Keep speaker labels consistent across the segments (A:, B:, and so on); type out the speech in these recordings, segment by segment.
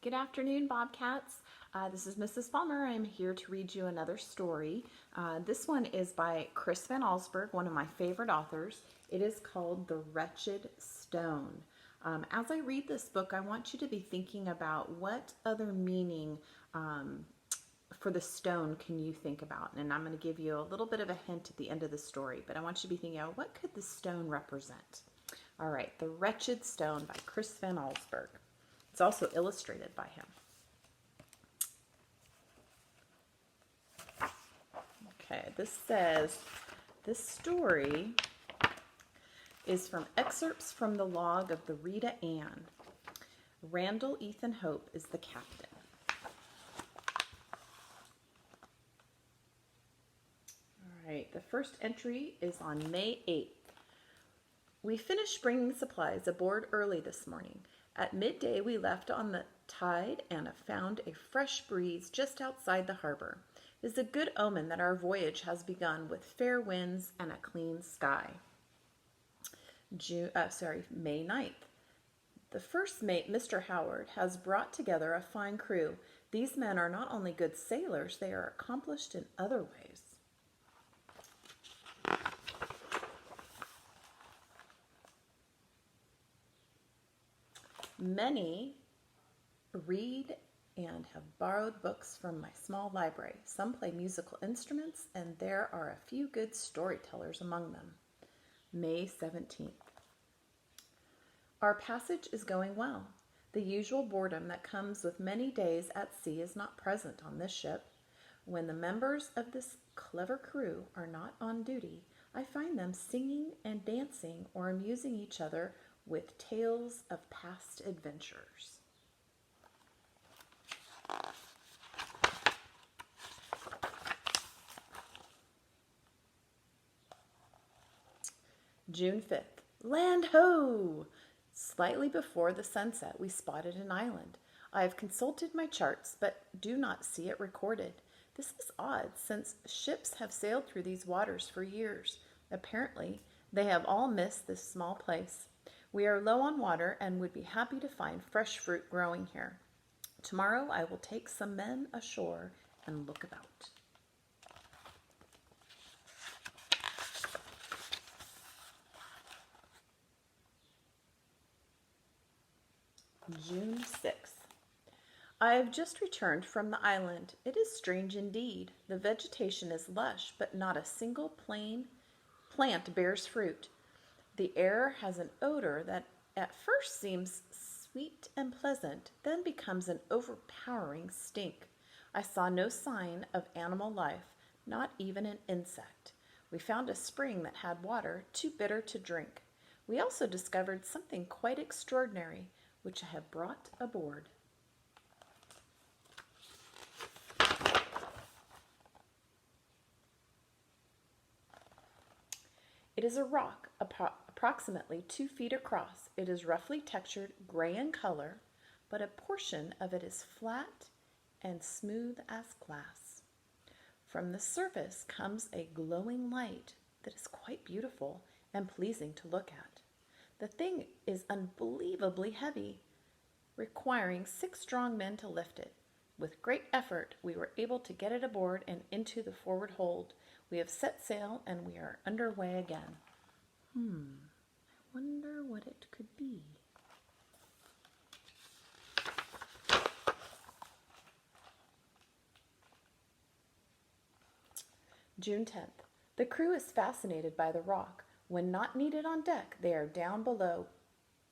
A: Good afternoon, Bobcats. This is Mrs. Palmer. I'm here to read you another story. This one is by Chris Van Allsburg, one of my favorite authors. It is called The Wretched Stone. As I read this book, I want you to be thinking about what other meaning for the stone can you think about. And I'm going to give you a little bit of a hint at the end of the story, but I want you to be thinking, what could the stone represent? All right, The Wretched Stone by Chris Van Allsburg. It's also illustrated by him. Okay, this says, this story is from excerpts from the log of the Rita Ann. Randall Ethan Hope is the captain. All right, the first entry is on May 8th. We finished bringing supplies aboard early this morning. At midday, we left on the tide and found a fresh breeze just outside the harbor. It is a good omen that our voyage has begun with fair winds and a clean sky. May 9th. The first mate, Mr. Howard, has brought together a fine crew. These men are not only good sailors, they are accomplished in other ways. Many read and have borrowed books from my small library. Some play musical instruments, and there are a few good storytellers among them. May 17th. Our passage is going well. The usual boredom that comes with many days at sea is not present on this ship. When the members of this clever crew are not on duty, I find them singing and dancing or amusing each other with tales of past adventures. June 5th. Land ho! Slightly before the sunset, we spotted an island. I have consulted my charts, but do not see it recorded. This is odd, since ships have sailed through these waters for years. Apparently, they have all missed this small place. We are low on water and would be happy to find fresh fruit growing here. Tomorrow I will take some men ashore and look about. June 6th. I have just returned from the island. It is strange indeed. The vegetation is lush, but not a single plant bears fruit. The air has an odor that at first seems sweet and pleasant, then becomes an overpowering stink. I saw no sign of animal life, not even an insect. We found a spring that had water too bitter to drink. We also discovered something quite extraordinary, which I have brought aboard. It is a rock approximately 2 feet across. It is roughly textured gray in color, but a portion of it is flat and smooth as glass. From the surface comes a glowing light that is quite beautiful and pleasing to look at. The thing is unbelievably heavy, requiring 6 strong men to lift it. With great effort, we were able to get it aboard and into the forward hold. We have set sail and we are underway again. I wonder what it could be. June 10th. The crew is fascinated by the rock. When not needed on deck, they are down below,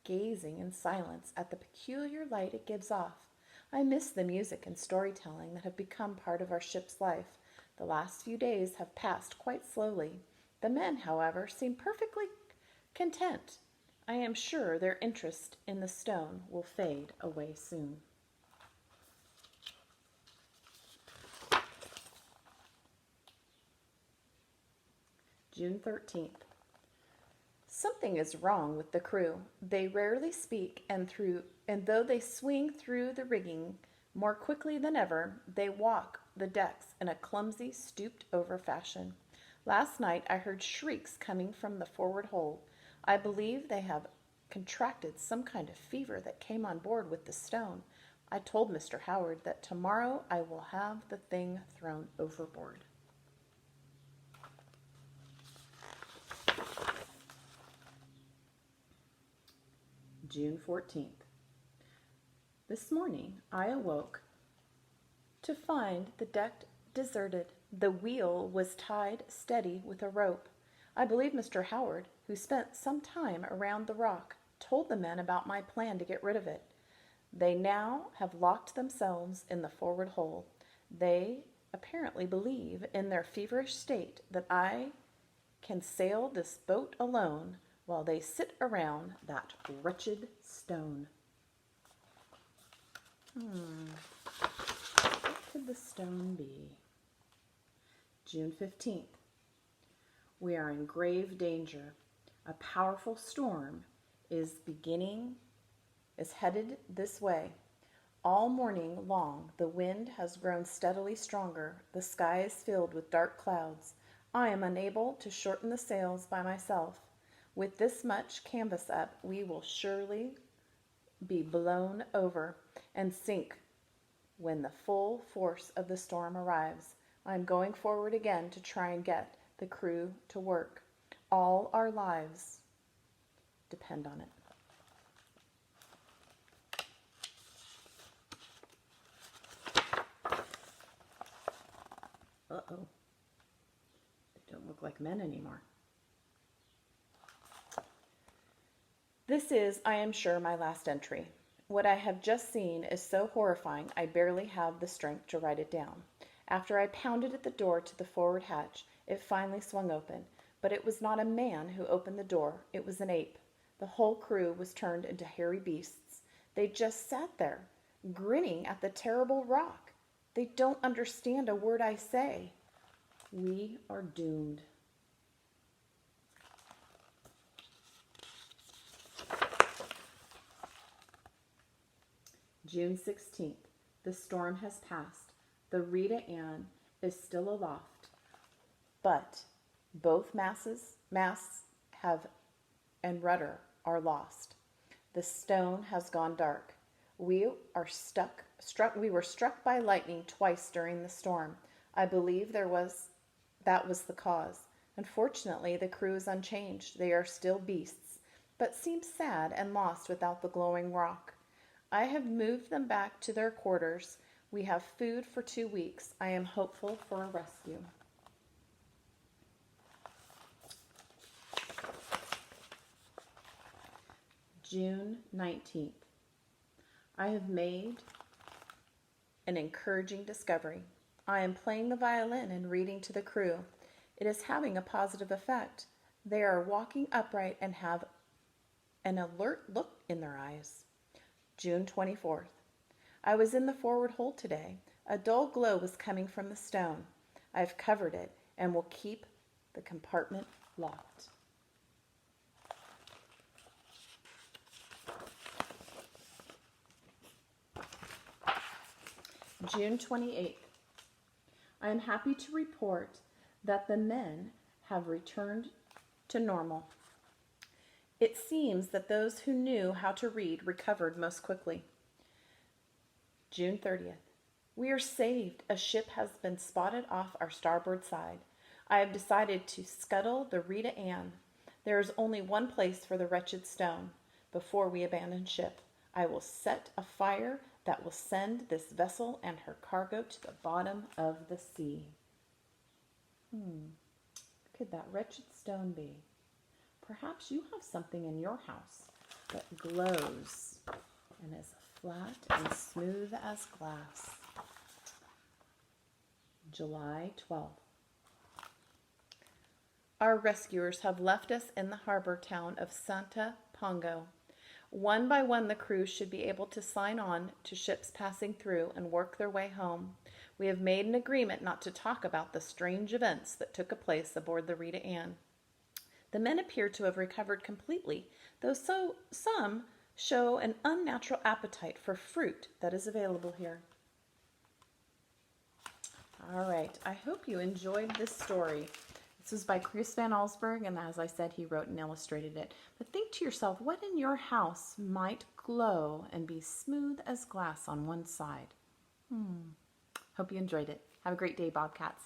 A: gazing in silence at the peculiar light it gives off. I miss the music and storytelling that have become part of our ship's life. The last few days have passed quite slowly. The men, however, seem perfectly content. I am sure their interest in the stone will fade away soon. June 13th. Something is wrong with the crew. They rarely speak, and though they swing through the rigging more quickly than ever, they walk the decks in a clumsy, stooped-over fashion. Last night I heard shrieks coming from the forward hold. I believe they have contracted some kind of fever that came on board with the stone. I told Mr. Howard that tomorrow I will have the thing thrown overboard. June 14th. This morning I awoke to find the deck deserted. The wheel was tied steady with a rope. I believe Mr. Howard, who spent some time around the rock, told the men about my plan to get rid of it. They now have locked themselves in the forward hold. They apparently believe in their feverish state that I can sail this boat alone while they sit around that wretched stone. What could the stone be? June 15th. We are in grave danger. A powerful storm is headed this way. All morning long, the wind has grown steadily stronger. The sky is filled with dark clouds. I am unable to shorten the sails by myself. With this much canvas up, we will surely be blown over and sink when the full force of the storm arrives. I am going forward again to try and get the crew to work. All our lives depend on it. Uh-oh. They don't look like men anymore. This is, I am sure, my last entry. What I have just seen is so horrifying I barely have the strength to write it down. After I pounded at the door to the forward hatch, it finally swung open. But it was not a man who opened the door, it was an ape. The whole crew was turned into hairy beasts. They just sat there, grinning at the terrible rock. They don't understand a word I say. We are doomed. June 16th. The storm has passed. The Rita Ann is still aloft, but both masts and rudder are lost. The stone has gone dark. We were struck by lightning twice during the storm. I believe that was the cause. Unfortunately, the crew is unchanged. They are still beasts, but seem sad and lost without the glowing rock. I have moved them back to their quarters. We have food for 2 weeks. I am hopeful for a rescue. June 19th. I have made an encouraging discovery. I am playing the violin and reading to the crew. It is having a positive effect. They are walking upright and have an alert look in their eyes. June 24th. I was in the forward hold today. A dull glow was coming from the stone. I have covered it and will keep the compartment locked. June 28th. I am happy to report that the men have returned to normal. It seems that those who knew how to read recovered most quickly. June 30th. We are saved. A ship has been spotted off our starboard side. I have decided to scuttle the Rita Ann. There is only one place for the wretched stone. Before we abandon ship, I will set a fire that will send this vessel and her cargo to the bottom of the sea. What could that wretched stone be? Perhaps you have something in your house that glows and is flat and smooth as glass. July 12th. Our rescuers have left us in the harbor town of Santa Pongo. One by one, the crew should be able to sign on to ships passing through and work their way home. We have made an agreement not to talk about the strange events that took place aboard the Rita Ann. The men appear to have recovered completely, though some show an unnatural appetite for fruit that is available here. All right, I hope you enjoyed this story. This was by Chris Van Allsburg, and as I said, he wrote and illustrated it. But think to yourself, what in your house might glow and be smooth as glass on one side? Hope you enjoyed it. Have a great day, Bobcats.